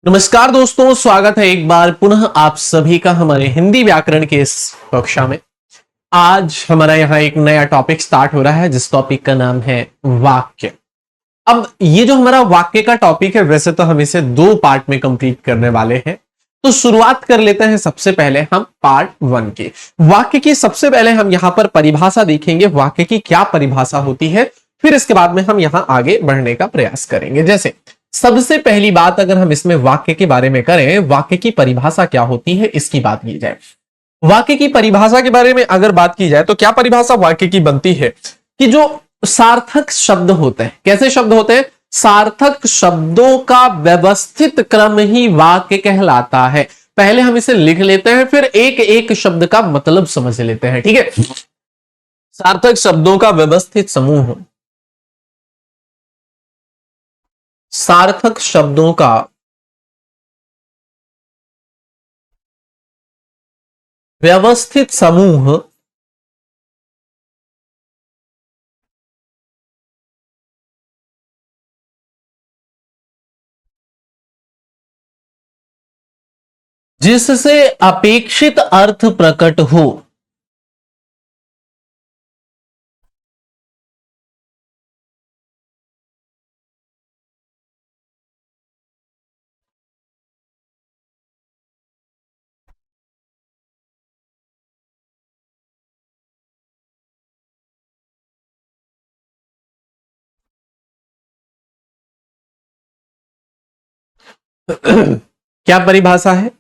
नमस्कार दोस्तों, स्वागत है एक बार पुनः आप सभी का हमारे हिंदी व्याकरण के इस कक्षा में। आज हमारा यहाँ एक नया टॉपिक स्टार्ट हो रहा है जिस टॉपिक का नाम है वाक्य। अब ये जो हमारा वाक्य का टॉपिक है, वैसे तो हम इसे दो पार्ट में कंप्लीट करने वाले हैं, तो शुरुआत कर लेते हैं सबसे पहले हम पार्ट 1 की। वाक्य की सबसे पहले हम यहाँ पर परिभाषा देखेंगे, वाक्य की क्या परिभाषा होती है, फिर इसके बाद में हम यहाँ आगे बढ़ने का प्रयास करेंगे। जैसे सबसे पहली बात अगर हम इसमें वाक्य के बारे में करें, वाक्य की परिभाषा क्या होती है इसकी बात की जाए। वाक्य की परिभाषा के बारे में अगर बात की जाए तो क्या परिभाषा वाक्य की बनती है कि जो सार्थक शब्द होते हैं, कैसे शब्द होते हैं, सार्थक शब्दों का व्यवस्थित क्रम ही वाक्य कहलाता है। पहले हम इसे लिख लेते हैं, फिर एक एक शब्द का मतलब समझ लेते हैं, ठीक है। सार्थक शब्दों का व्यवस्थित समूह, सार्थक शब्दों का व्यवस्थित समूह जिससे अपेक्षित अर्थ प्रकट हो। क्या परिभाषा है?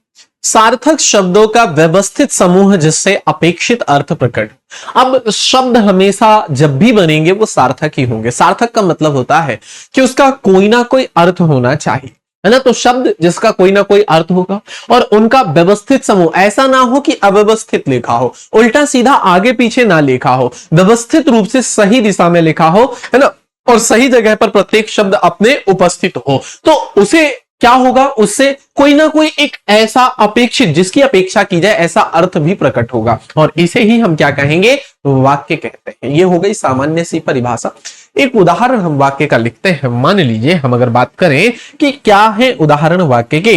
सार्थक शब्दों का व्यवस्थित समूह जिससे अपेक्षित अर्थ प्रकट। अब शब्द हमेशा जब भी बनेंगे वो सार्थक ही होंगे। सार्थक का मतलब होता है कि उसका कोई ना कोई अर्थ होना चाहिए, है ना। तो शब्द जिसका कोई ना कोई अर्थ होगा और उनका व्यवस्थित समूह, ऐसा ना हो कि अव्यवस्थित लिखा हो, उल्टा सीधा आगे पीछे ना लिखा हो, व्यवस्थित रूप से सही दिशा में लिखा हो, है ना, और सही जगह पर प्रत्येक शब्द अपने उपस्थित हो, तो उसे क्या होगा, उससे कोई ना कोई एक ऐसा अपेक्षित, जिसकी अपेक्षा की जाए, ऐसा अर्थ भी प्रकट होगा, और इसे ही हम क्या कहेंगे, वाक्य कहते हैं। ये हो गई सामान्य सी परिभाषा। एक उदाहरण हम वाक्य का लिखते हैं। मान लीजिए हम अगर बात करें कि क्या है उदाहरण वाक्य के,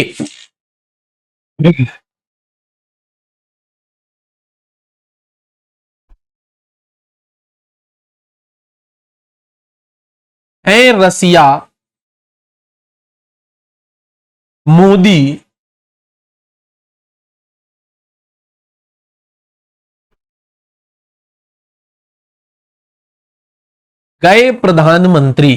है रसिया मोदी गए प्रधानमंत्री।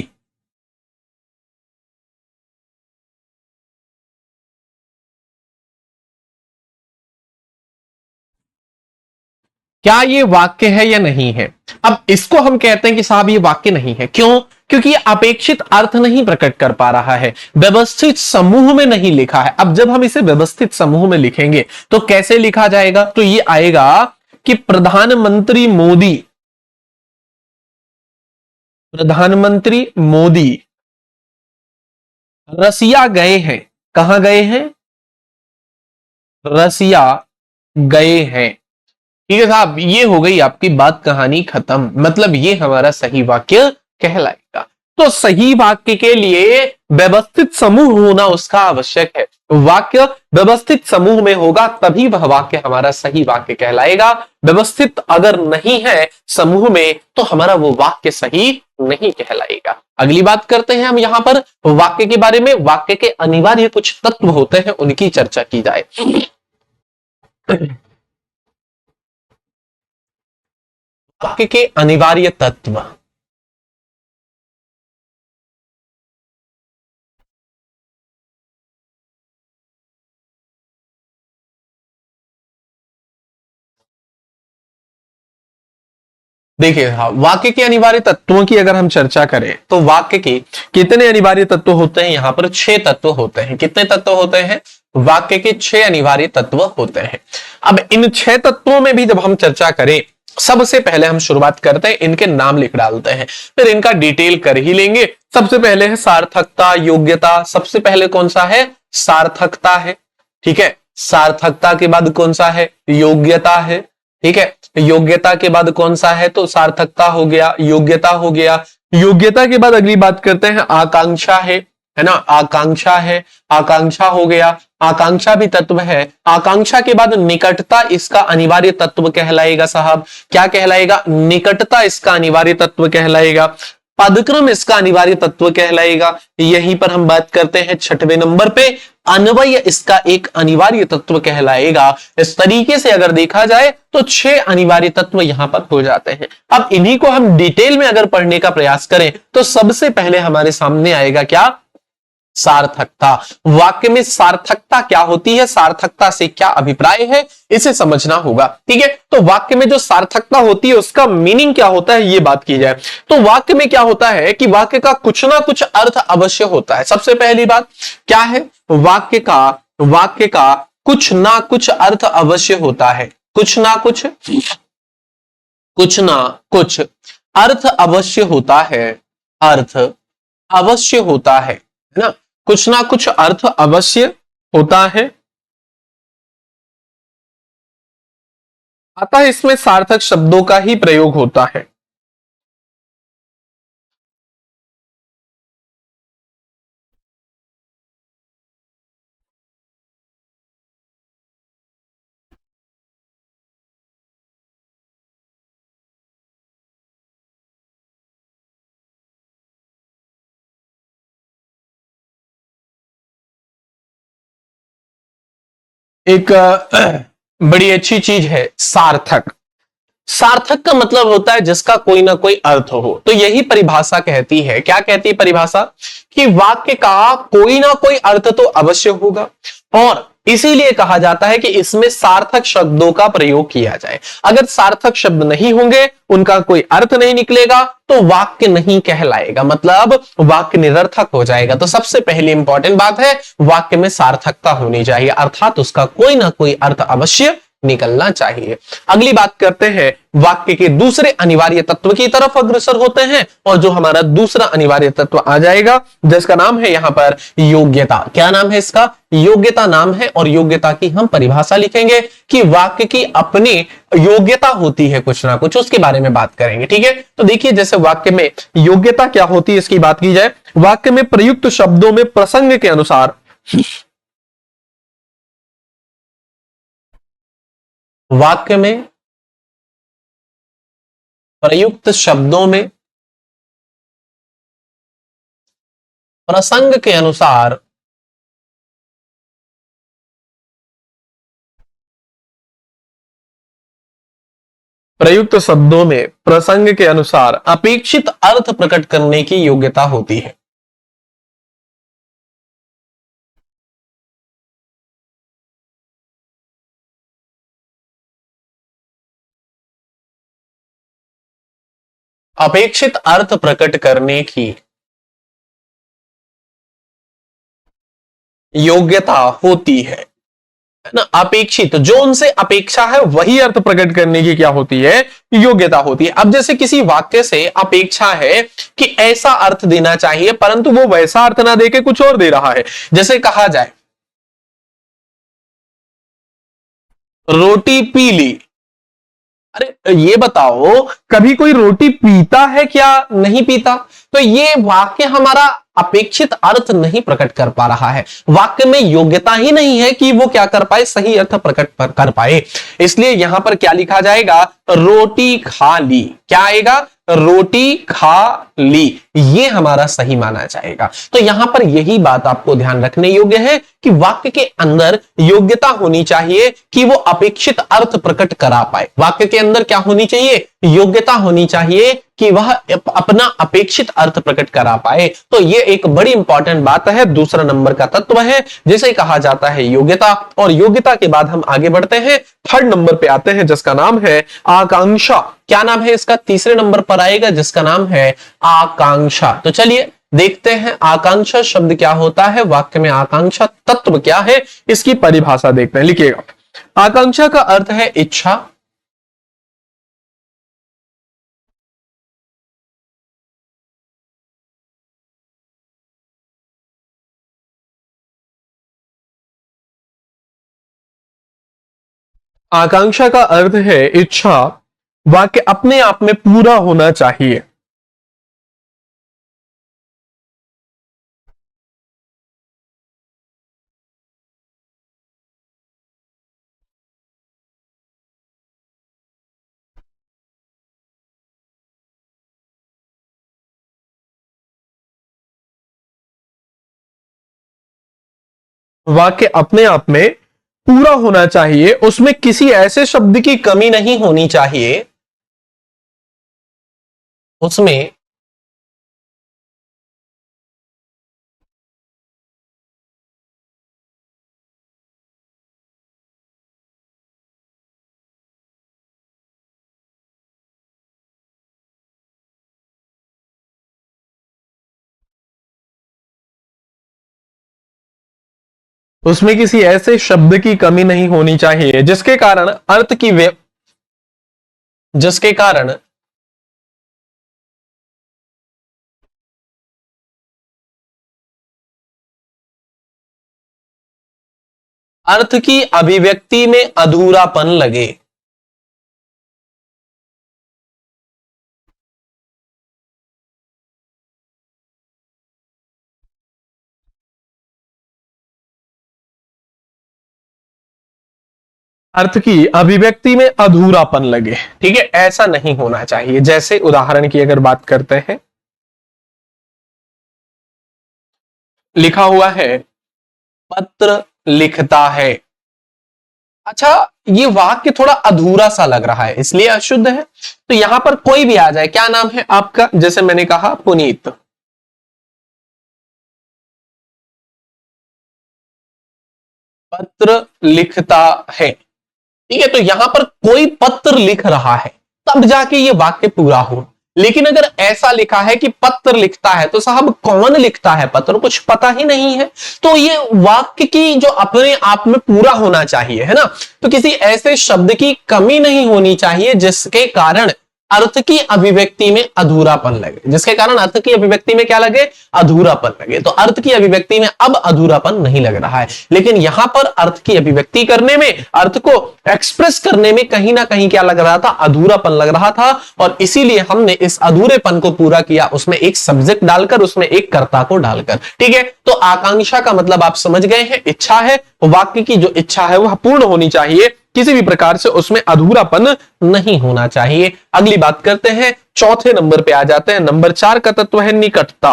क्या ये वाक्य है या नहीं है? अब इसको हम कहते हैं कि साहब ये वाक्य नहीं है। क्यों? क्योंकि ये अपेक्षित अर्थ नहीं प्रकट कर पा रहा है, व्यवस्थित समूह में नहीं लिखा है। अब जब हम इसे व्यवस्थित समूह में लिखेंगे तो कैसे लिखा जाएगा? तो ये आएगा कि प्रधानमंत्री मोदी रसिया गए हैं। कहां गए हैं? रसिया गए हैं। ठीक है साहब, ये हो गई आपकी बात, कहानी खत्म। मतलब ये हमारा सही वाक्य कहलाएगा। तो सही वाक्य के लिए व्यवस्थित समूह होना उसका आवश्यक है। वाक्य व्यवस्थित समूह में होगा तभी वह वाक्य हमारा सही वाक्य कहलाएगा। व्यवस्थित अगर नहीं है समूह में तो हमारा वो वाक्य सही नहीं कहलाएगा। अगली बात करते हैं हम यहां पर वाक्य के बारे में। वाक्य के अनिवार्य कुछ तत्व होते हैं, उनकी चर्चा की जाए। वाक्य के अनिवार्य तत्व, देखिए हाँ, वाक्य के अनिवार्य तत्वों की अगर हम चर्चा करें तो वाक्य के कितने अनिवार्य तत्व होते हैं? यहाँ पर 6 तत्व होते हैं। कितने तत्व होते हैं? वाक्य के 6 अनिवार्य तत्व होते हैं। अब इन 6 तत्वों में भी जब हम चर्चा करें, सबसे पहले हम शुरुआत करते हैं, इनके नाम लिख डालते हैं, फिर इनका डिटेल कर ही लेंगे। सबसे पहले है सार्थकता, योग्यता। सबसे पहले कौन सा है? सार्थकता है, ठीक है। सार्थकता के बाद कौन सा है? योग्यता है, ठीक है। योग्यता के बाद कौन सा है? तो सार्थकता हो गया, योग्यता हो गया। योग्यता के बाद अगली बात करते हैं आकांक्षा है है ना, आकांक्षा है, आकांक्षा हो गया, आकांक्षा भी तत्व है। आकांक्षा के बाद निकटता इसका अनिवार्य तत्व कहलाएगा साहब, क्या कहलाएगा, निकटता इसका अनिवार्य तत्व कहलाएगा। पदक्रम इसका अनिवार्य तत्व कहलाएगा। यहीं पर हम बात करते हैं छठवें नंबर पे, अन्वय इसका एक अनिवार्य तत्व कहलाएगा। इस तरीके से अगर देखा जाए तो 6 अनिवार्य तत्व यहां पर हो जाते हैं। अब इन्हीं को हम डिटेल में अगर पढ़ने का प्रयास करें तो सबसे पहले हमारे सामने आएगा क्या, सार्थकता। वाक्य में सार्थकता क्या होती है, सार्थकता से क्या अभिप्राय है, इसे समझना होगा। ठीक है, तो वाक्य में जो सार्थकता होती है उसका मीनिंग क्या होता है, ये बात की जाए तो वाक्य में क्या होता है कि वाक्य का कुछ ना कुछ अर्थ अवश्य होता है। सबसे पहली बात क्या है, वाक्य का कुछ ना कुछ अर्थ अवश्य होता है, कुछ ना कुछ अर्थ अवश्य होता है, अर्थ अवश्य होता है ना, कुछ ना कुछ अर्थ अवश्य होता है। अतः इसमें सार्थक शब्दों का ही प्रयोग होता है। एक बड़ी अच्छी चीज है सार्थक। सार्थक का मतलब होता है जिसका कोई ना कोई अर्थ हो। तो यही परिभाषा कहती है, क्या कहती है परिभाषा, कि वाक्य का कोई ना कोई अर्थ तो अवश्य होगा और इसीलिए कहा जाता है कि इसमें सार्थक शब्दों का प्रयोग किया जाए। अगर सार्थक शब्द नहीं होंगे, उनका कोई अर्थ नहीं निकलेगा तो वाक्य नहीं कहलाएगा, मतलब वाक्य निरर्थक हो जाएगा। तो सबसे पहली इंपॉर्टेंट बात है वाक्य में सार्थकता होनी चाहिए, अर्थात उसका कोई ना कोई अर्थ अवश्य निकलना चाहिए। अगली बात करते हैं वाक्य के दूसरे अनिवार्य तत्व की तरफ अग्रसर होते हैं और जो हमारा दूसरा अनिवार्य तत्व आ जाएगा जिसका नाम है यहां पर योग्यता। क्या नाम है इसका, योग्यता नाम है। और योग्यता की हम परिभाषा लिखेंगे कि वाक्य की अपनी योग्यता होती है कुछ ना कुछ, उसके बारे में बात करेंगे। ठीक है, तो देखिए जैसे वाक्य में योग्यता क्या होती है इसकी बात की जाए, वाक्य में प्रयुक्त शब्दों में प्रसंग के अनुसार वाक्य में प्रयुक्त शब्दों में प्रसंग के अनुसार प्रयुक्त शब्दों में प्रसंग के अनुसार अपेक्षित अर्थ प्रकट करने की योग्यता होती है। अपेक्षित अर्थ प्रकट करने की योग्यता होती है ना, अपेक्षित जो उनसे अपेक्षा है वही अर्थ प्रकट करने की क्या होती है, योग्यता होती है। अब जैसे किसी वाक्य से अपेक्षा है कि ऐसा अर्थ देना चाहिए परंतु वो वैसा अर्थ ना देके कुछ और दे रहा है। जैसे कहा जाए रोटी पी ली, अरे ये बताओ कभी कोई रोटी पीता है क्या, नहीं पीता। तो ये वाक्य हमारा अपेक्षित अर्थ नहीं प्रकट कर पा रहा है, वाक्य में योग्यता ही नहीं है कि वो क्या कर पाए, सही अर्थ प्रकट कर पाए। इसलिए यहां पर क्या लिखा जाएगा, रोटी खा ली, क्या आएगा, रोटी खा ली, ये हमारा सही माना जाएगा। तो यहां पर यही बात आपको ध्यान रखने योग्य है कि वाक्य के अंदर योग्यता होनी चाहिए कि वो अपेक्षित अर्थ प्रकट करा पाए। वाक्य के अंदर क्या होनी चाहिए, योग्यता होनी चाहिए कि वह अपना अपेक्षित अर्थ प्रकट करा पाए। तो ये एक बड़ी इंपॉर्टेंट बात है, दूसरा नंबर का तत्व है जिसे कहा जाता है योग्यता। और योग्यता के बाद हम आगे बढ़ते हैं, थर्ड नंबर पे आते हैं जिसका नाम है आकांक्षा। क्या नाम है इसका, तीसरे नंबर पर आएगा जिसका नाम है आकांक्षा। तो चलिए देखते हैं आकांक्षा शब्द क्या होता है, वाक्य में आकांक्षा तत्व क्या है, इसकी परिभाषा देखते हैं। लिखिएगा, आकांक्षा का अर्थ है इच्छा, आकांक्षा का अर्थ है इच्छा, वाक्य अपने आप में पूरा होना चाहिए। वाक्य अपने आप में पूरा होना चाहिए, उसमें किसी ऐसे शब्द की कमी नहीं होनी चाहिए, उसमें उसमें किसी ऐसे शब्द की कमी नहीं होनी चाहिए जिसके कारण जिसके कारण अर्थ की अभिव्यक्ति में अधूरापन लगे। अर्थ की अभिव्यक्ति में अधूरापन लगे, ठीक है, ऐसा नहीं होना चाहिए। जैसे उदाहरण की अगर बात करते हैं, लिखा हुआ है पत्र लिखता है। अच्छा, ये वाक्य थोड़ा अधूरा सा लग रहा है इसलिए अशुद्ध है। तो यहां पर कोई भी आ जाए, क्या नाम है आपका, जैसे मैंने कहा पुनीत, पत्र लिखता है, ठीक है, तो यहां पर कोई पत्र लिख रहा है तब जाके ये वाक्य पूरा हो। लेकिन अगर ऐसा लिखा है कि पत्र लिखता है, तो साहब कौन लिखता है पत्र, कुछ पता ही नहीं है। तो ये वाक्य की जो अपने आप में पूरा होना चाहिए, है ना, तो किसी ऐसे शब्द की कमी नहीं होनी चाहिए जिसके कारण अर्थ की अभिव्यक्ति में अधूरापन लगे, जिसके कारण अर्थ की अभिव्यक्ति में क्या लगे, अधूरापन लगे। तो अर्थ की अभिव्यक्ति में अब अधूरापन नहीं लग रहा है, लेकिन यहां पर अर्थ की अभिव्यक्ति करने में, अर्थ को एक्सप्रेस करने में कहीं ना कहीं क्या लग रहा था, अधूरापन लग रहा था। और इसीलिए हमने इस अधूरेपन को पूरा किया, उसमें एक सब्जेक्ट डालकर, उसमें एक कर्ता को डालकर, ठीक है। तो आकांक्षा का मतलब आप समझ गए हैं, इच्छा है, वाक्य की जो इच्छा है वह पूर्ण होनी चाहिए, किसी भी प्रकार से उसमें अधूरापन नहीं होना चाहिए। अगली बात करते हैं, चौथे नंबर पे आ जाते हैं। नंबर 4 का तत्व है निकटता।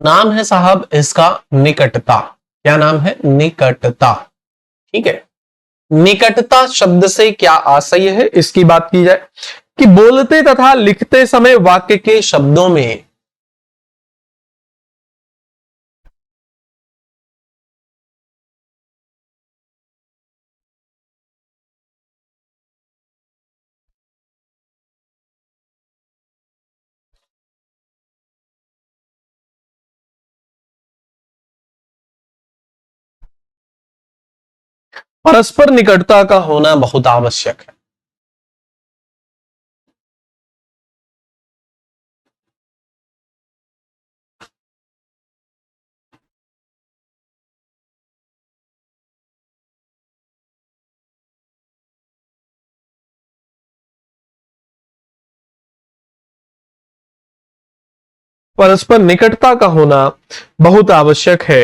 नाम है साहब इसका निकटता। क्या नाम है, निकटता, ठीक है। निकटता शब्द से क्या आशय है, इसकी बात की जाए कि बोलते तथा लिखते समय वाक्य के शब्दों में परस्पर निकटता का होना बहुत आवश्यक है। परस्पर निकटता का होना बहुत आवश्यक है।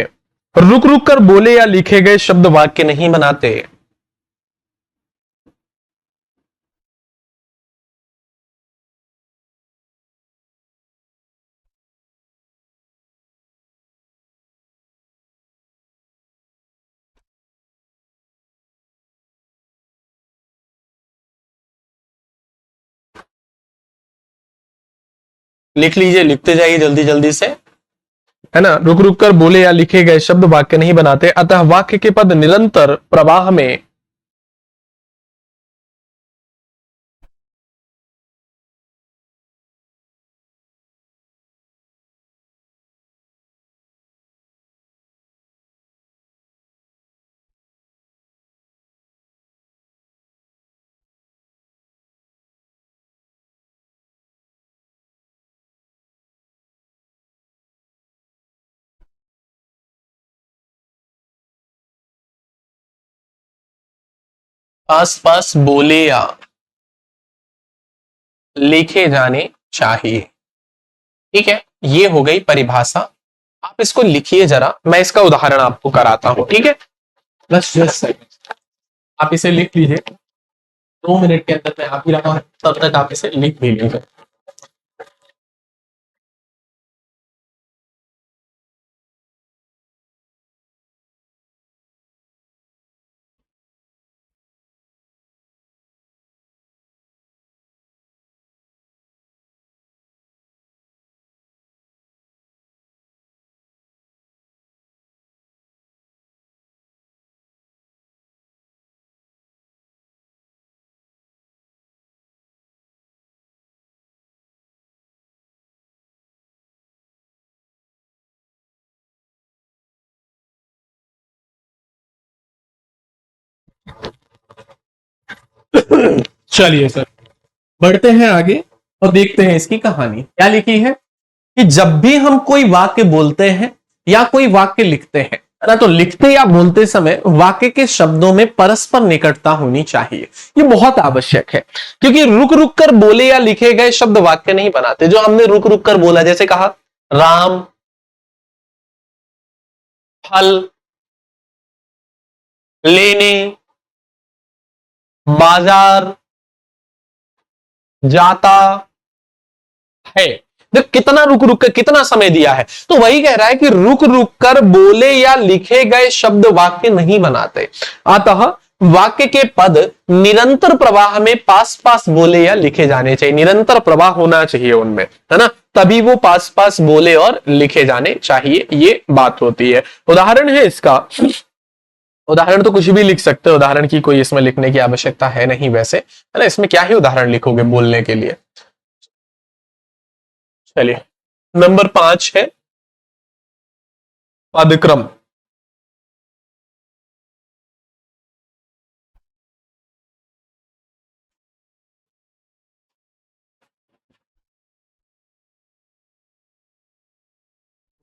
रुक रुक कर बोले या लिखे गए शब्द वाक्य नहीं बनाते। लिख लीजिए, लिखते जाइए जल्दी जल्दी से, है ना। रुक रुक कर बोले या लिखे गए शब्द वाक्य नहीं बनाते, अतः वाक्य के पद निरंतर प्रवाह में आस पास बोले या लिखे जाने चाहिए, ठीक है। ये हो गई परिभाषा। आप इसको लिखिए जरा, मैं इसका उदाहरण आपको कराता हूं, ठीक है। बस जस्ट आप इसे लिख लीजिए, 2 मिनट के अंदर मैं आप ही रहा हूं, तब तक आप इसे लिख भी लीजिए। चलिए सर, बढ़ते हैं आगे और देखते हैं इसकी कहानी क्या लिखी है। कि जब भी हम कोई वाक्य बोलते हैं या कोई वाक्य लिखते हैं, है ना, तो लिखते या बोलते समय वाक्य के शब्दों में परस्पर निकटता होनी चाहिए। ये बहुत आवश्यक है, क्योंकि रुक रुक कर बोले या लिखे गए शब्द वाक्य नहीं बनाते। जो हमने रुक रुक कर बोला, जैसे कहा राम फल लेने बाजार जाता है, तो कितना रुक रुक कर कितना समय दिया है। तो वही कह रहा है कि रुक रुक कर बोले या लिखे गए शब्द वाक्य नहीं बनाते। अतः वाक्य के पद निरंतर प्रवाह में पास पास बोले या लिखे जाने चाहिए। निरंतर प्रवाह होना चाहिए उनमें, है ना, तभी वो पास पास बोले और लिखे जाने चाहिए। ये बात होती है। उदाहरण है इसका, उदाहरण तो कुछ भी लिख सकते हो, उदाहरण की कोई इसमें लिखने की आवश्यकता है नहीं वैसे, है ना। इसमें क्या ही उदाहरण लिखोगे बोलने के लिए। चलिए, नंबर 5 है पदक्रम।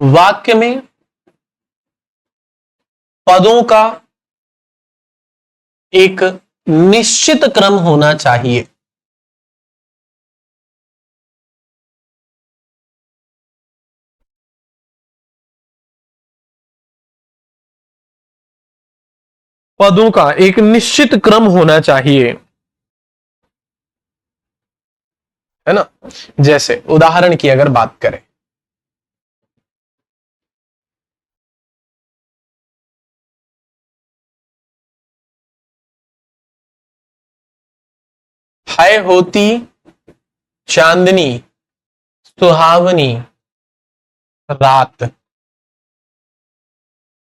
वाक्य में पदों का एक निश्चित क्रम होना चाहिए। पदों का एक निश्चित क्रम होना चाहिए, है ना। जैसे उदाहरण की अगर बात करें, है होती चांदनी सुहावनी रात।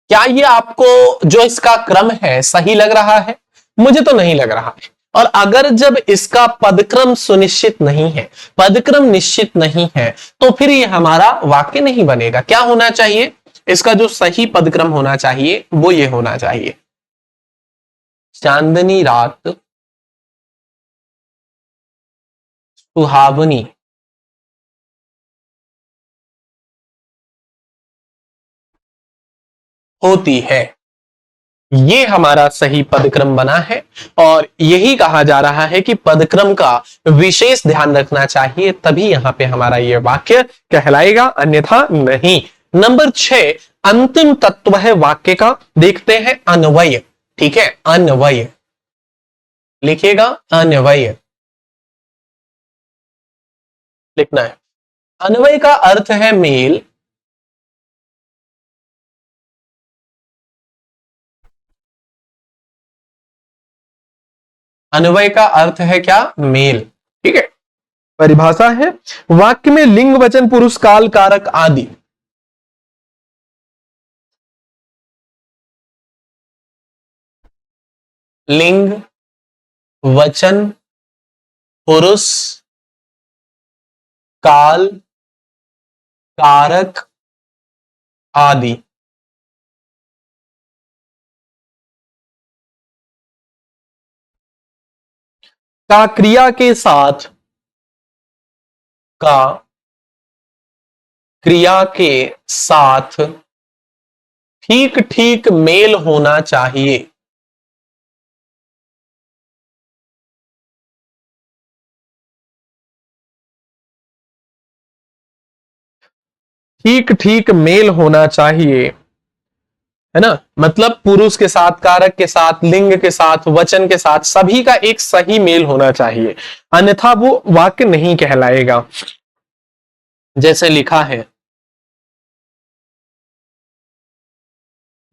क्या ये आपको जो इसका क्रम है सही लग रहा है? मुझे तो नहीं लग रहा है। और अगर जब इसका पदक्रम सुनिश्चित नहीं है, पदक्रम निश्चित नहीं है, तो फिर ये हमारा वाक्य नहीं बनेगा। क्या होना चाहिए? इसका जो सही पदक्रम होना चाहिए वो ये होना चाहिए, चांदनी रात सुहावनी होती है। ये हमारा सही पदक्रम बना है। और यही कहा जा रहा है कि पदक्रम का विशेष ध्यान रखना चाहिए, तभी यहां पे हमारा ये वाक्य कहलाएगा, अन्यथा नहीं। नंबर 6 अंतिम तत्व है वाक्य का। देखते हैं अन्वय। ठीक है, अन्वय लिखिएगा, अन्वय लिखना है। अन्वय का अर्थ है मेल। अन्वय का अर्थ है क्या? मेल। ठीक है, परिभाषा है वाक्य में लिंग वचन पुरुष काल कारक आदि लिंग वचन पुरुष काल कारक आदि का क्रिया के साथ का क्रिया के साथ ठीक ठीक मेल होना चाहिए। ठीक ठीक मेल होना चाहिए, है ना। मतलब पुरुष के साथ, कारक के साथ, लिंग के साथ, वचन के साथ, सभी का एक सही मेल होना चाहिए, अन्यथा वो वाक्य नहीं कहलाएगा। जैसे लिखा है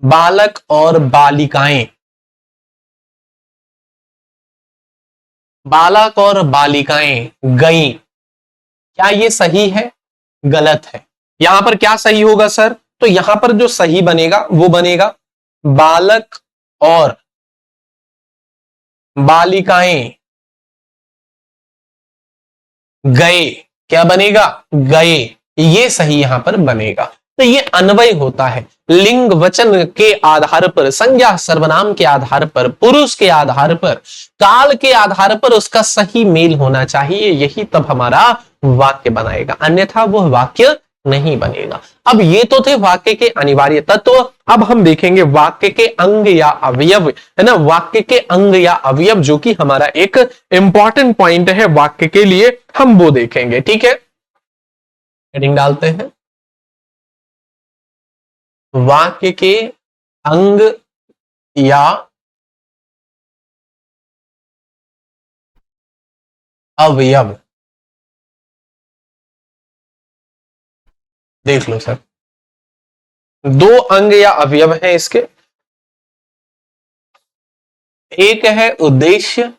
बालक और बालिकाएं, बालक और बालिकाएं गईं। क्या ये सही है? गलत है। यहां पर क्या सही होगा सर? तो यहां पर जो सही बनेगा वो बनेगा बालक और बालिकाएं गए। क्या बनेगा? गए। ये सही यहां पर बनेगा। तो ये अन्वय होता है। लिंग वचन के आधार पर, संज्ञा सर्वनाम के आधार पर, पुरुष के आधार पर, काल के आधार पर उसका सही मेल होना चाहिए, यही तब हमारा वाक्य बनाएगा, अन्यथा वह वाक्य नहीं बनेगा। अब ये तो थे वाक्य के अनिवार्य तत्व। अब हम देखेंगे वाक्य के अंग या अवयव, है ना, वाक्य के अंग या अवयव, जो कि हमारा एक इंपॉर्टेंट पॉइंट है वाक्य के लिए, हम वो देखेंगे। ठीक है, हेडिंग डालते हैं, वाक्य के अंग या अवयव। देख लो सर, दो अंग या अवयव हैं इसके। एक है उद्देश्य,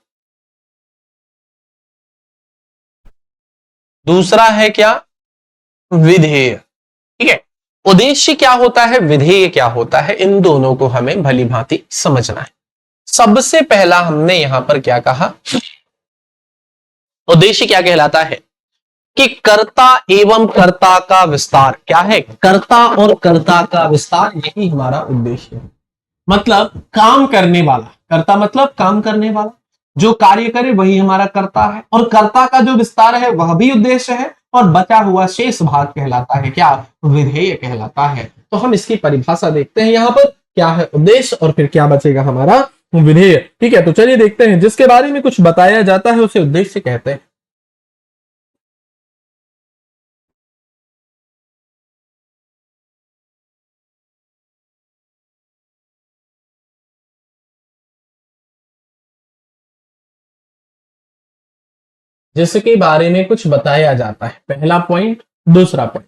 दूसरा है क्या, विधेय। ठीक है, उद्देश्य क्या होता है, विधेय क्या होता है, इन दोनों को हमें भली भांति समझना है। सबसे पहला हमने यहां पर क्या कहा, उद्देश्य क्या कहलाता है कि कर्ता एवं कर्ता का विस्तार। क्या है, कर्ता और कर्ता का विस्तार, यही हमारा उद्देश्य है। मतलब काम करने वाला, कर्ता मतलब काम करने वाला, जो कार्य करे वही हमारा कर्ता है, और कर्ता का जो विस्तार है वह भी उद्देश्य है, और बचा हुआ शेष भाग कहलाता है क्या, विधेय कहलाता है। तो हम इसकी परिभाषा देखते हैं, यहां पर क्या है उद्देश्य, और फिर क्या बचेगा हमारा विधेय। ठीक है, तो चलिए देखते हैं, जिसके बारे में कुछ बताया जाता है उसे उद्देश्य कहते हैं। जिसके बारे में कुछ बताया जाता है, पहला पॉइंट। दूसरा पॉइंट,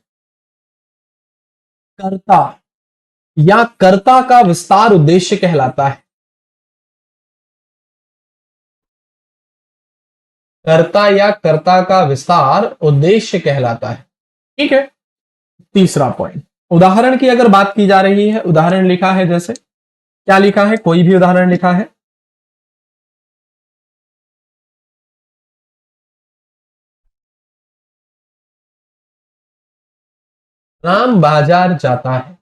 कर्ता या कर्ता का विस्तार उद्देश्य कहलाता है। कर्ता या कर्ता का विस्तार उद्देश्य कहलाता है। ठीक है, तीसरा पॉइंट, उदाहरण की अगर बात की जा रही है, उदाहरण लिखा है, जैसे क्या लिखा है, कोई भी उदाहरण लिखा है। राम बाजार जाता है,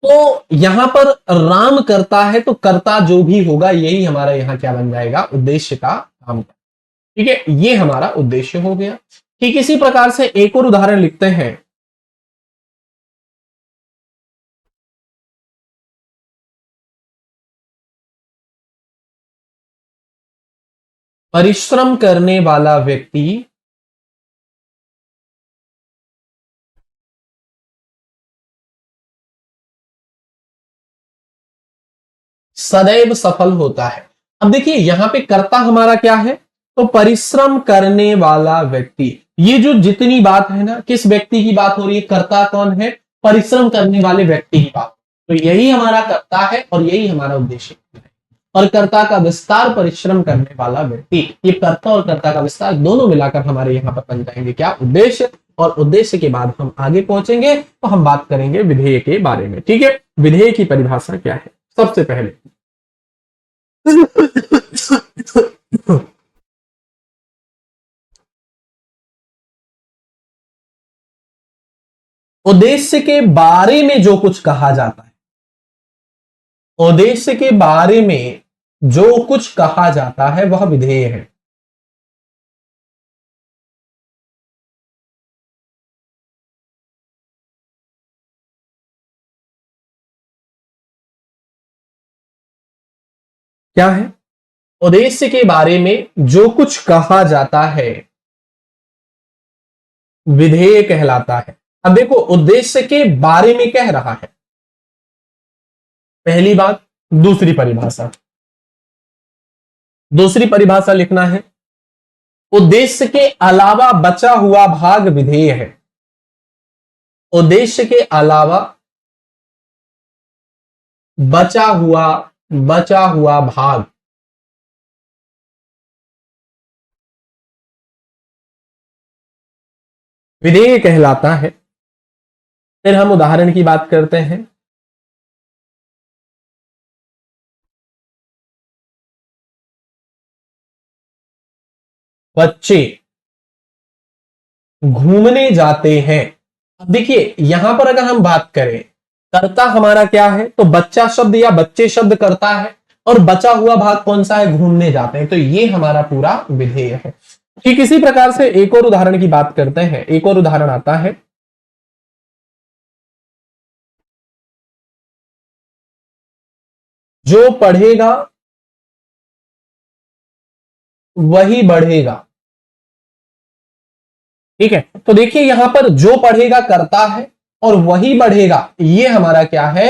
तो यहां पर राम करता है, तो कर्ता जो भी होगा यही हमारा यहां क्या बन जाएगा, उद्देश्य का काम। ठीक है, ये हमारा उद्देश्य हो गया। ठीक इसी प्रकार से एक और उदाहरण लिखते हैं। परिश्रम करने वाला व्यक्ति सदैव सफल होता है। अब देखिए यहां पे कर्ता हमारा क्या है, तो परिश्रम करने वाला व्यक्ति। ये जो जितनी बात है ना, किस व्यक्ति की बात हो रही है, कर्ता कौन है, परिश्रम करने वाले व्यक्ति की बात। तो यही हमारा कर्ता है और यही हमारा उद्देश्य है। और कर्ता का विस्तार परिश्रम करने वाला व्यक्ति, ये कर्ता और कर्ता का विस्तार दोनों मिलाकर हमारे यहां पर बन जाएंगे क्या, उद्देश्य। और उद्देश्य के बाद हम आगे पहुंचेंगे तो हम बात करेंगे विधेय के बारे में। ठीक है, विधेय की परिभाषा क्या है, सबसे पहले उद्देश्य के बारे में जो कुछ कहा जाता है, उद्देश्य के बारे में जो कुछ कहा जाता है वह विधेय है। क्या है, उद्देश्य के बारे में जो कुछ कहा जाता है विधेय कहलाता है। अब देखो उद्देश्य के बारे में कह रहा है, पहली बात। दूसरी परिभाषा, दूसरी परिभाषा लिखना है, उद्देश्य के अलावा बचा हुआ भाग विधेय है। उद्देश्य के अलावा बचा हुआ भाग विधेय कहलाता है। फिर हम उदाहरण की बात करते हैं। बच्चे घूमने जाते हैं। देखिए यहां पर अगर हम बात करें कर्ता हमारा क्या है, तो बच्चा शब्द या बच्चे शब्द करता है, और बचा हुआ भाग कौन सा है, घूमने जाते हैं, तो ये हमारा पूरा विधेय है। ठीक इसी प्रकार से एक और उदाहरण की बात करते हैं। एक और उदाहरण आता है, जो पढ़ेगा वही बढ़ेगा। ठीक है, तो देखिए यहां पर जो पढ़ेगा करता है और वही बढ़ेगा, ये हमारा क्या है,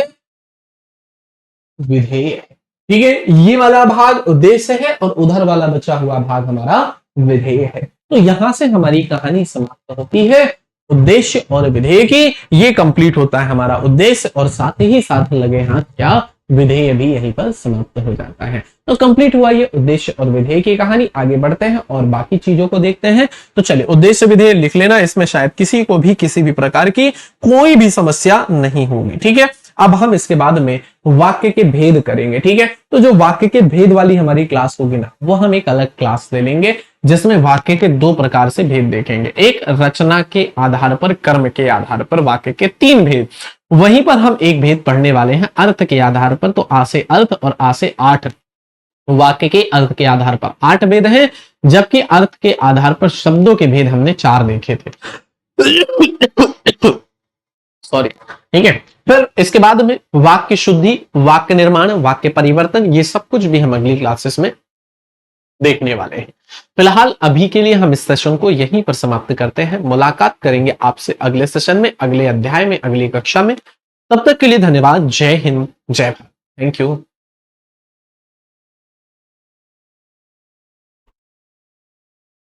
विधेय है। ठीक है, ये वाला भाग उद्देश्य है और उधर वाला बचा हुआ भाग हमारा विधेय है। तो यहां से हमारी कहानी समाप्त होती है उद्देश्य और विधेय की। ये कंप्लीट होता है हमारा उद्देश्य और साथ ही साथ लगे हाथ क्या, विधेय भी यहीं पर समाप्त हो जाता है। तो कंप्लीट हुआ ये उद्देश्य और विधेय की कहानी। आगे बढ़ते हैं और बाकी चीजों को देखते हैं। तो चलिए उद्देश्य विधेय लिख लेना, इसमें शायद किसी को भी किसी भी प्रकार की कोई भी समस्या नहीं होगी। ठीक है, अब हम इसके बाद में वाक्य के भेद करेंगे। ठीक है, तो जो वाक्य के भेद वाली हमारी क्लास होगी ना, वो हम एक अलग क्लास ले लेंगे, जिसमें वाक्य के दो प्रकार से भेद देखेंगे। एक रचना के आधार पर, कर्म के आधार पर वाक्य के 3 भेद। वहीं पर हम एक भेद पढ़ने वाले हैं अर्थ के आधार पर, तो आ से अर्थ और आ से 8। वाक्य के अर्थ के आधार पर 8 भेद हैं, जबकि अर्थ के आधार पर शब्दों के भेद हमने 4 देखे थे। सॉरी। ठीक है, फिर इसके बाद में वाक्य शुद्धि, वाक्य निर्माण, वाक्य परिवर्तन, ये सब कुछ भी हम अगली क्लासेस में देखने वाले हैं। फिलहाल अभी के लिए हम इस सेशन को यहीं पर समाप्त करते हैं। मुलाकात करेंगे आपसे अगले सेशन में, अगले अध्याय में, अगली कक्षा में। तब तक के लिए धन्यवाद। जय हिंद, जय भारत। Thank you.